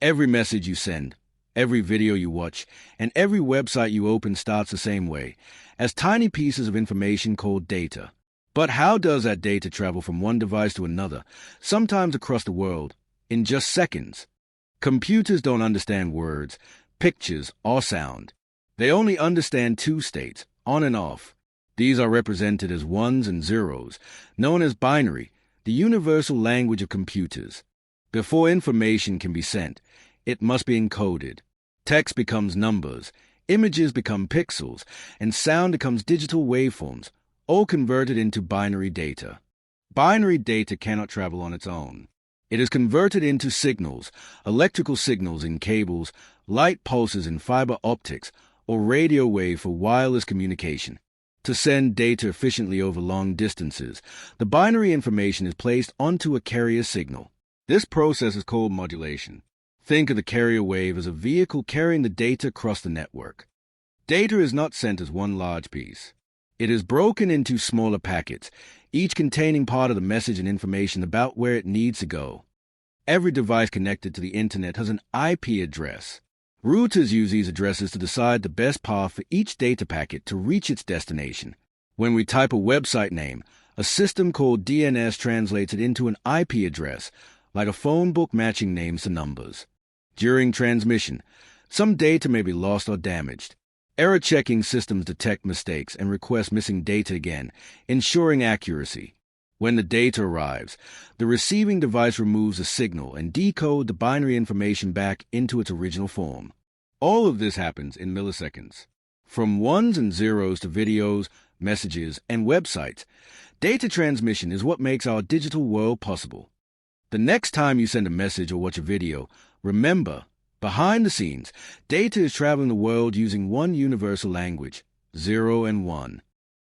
Every message you send, every video you watch, and every website you open starts the same way, as tiny pieces of information called data. But how does that data travel from one device to another, sometimes across the world, in just seconds? Computers don't understand words, pictures, or sound. They only understand two states, on and off. These are represented as ones and zeros, known as binary, the universal language of computers. Before information can be sent, it must be encoded. Text becomes numbers, images become pixels, and sound becomes digital waveforms, all converted into binary data. Binary data cannot travel on its own. It is converted into signals, electrical signals in cables, light pulses in fiber optics, or radio wave for wireless communication. To send data efficiently over long distances, the binary information is placed onto a carrier signal. This process is called modulation. Think of the carrier wave as a vehicle carrying the data across the network. Data is not sent as one large piece. It is broken into smaller packets, each containing part of the message and information about where it needs to go. Every device connected to the internet has an IP address. Routers use these addresses to decide the best path for each data packet to reach its destination. When we type a website name, a system called DNS translates it into an IP address, like a phone book matching names to numbers. During transmission, some data may be lost or damaged. Error-checking systems detect mistakes and request missing data again, ensuring accuracy. When the data arrives, the receiving device removes the signal and decodes the binary information back into its original form. All of this happens in milliseconds. From ones and zeros to videos, messages, and websites, data transmission is what makes our digital world possible. The next time you send a message or watch a video, remember, behind the scenes, data is traveling the world using one universal language, 0 and 1.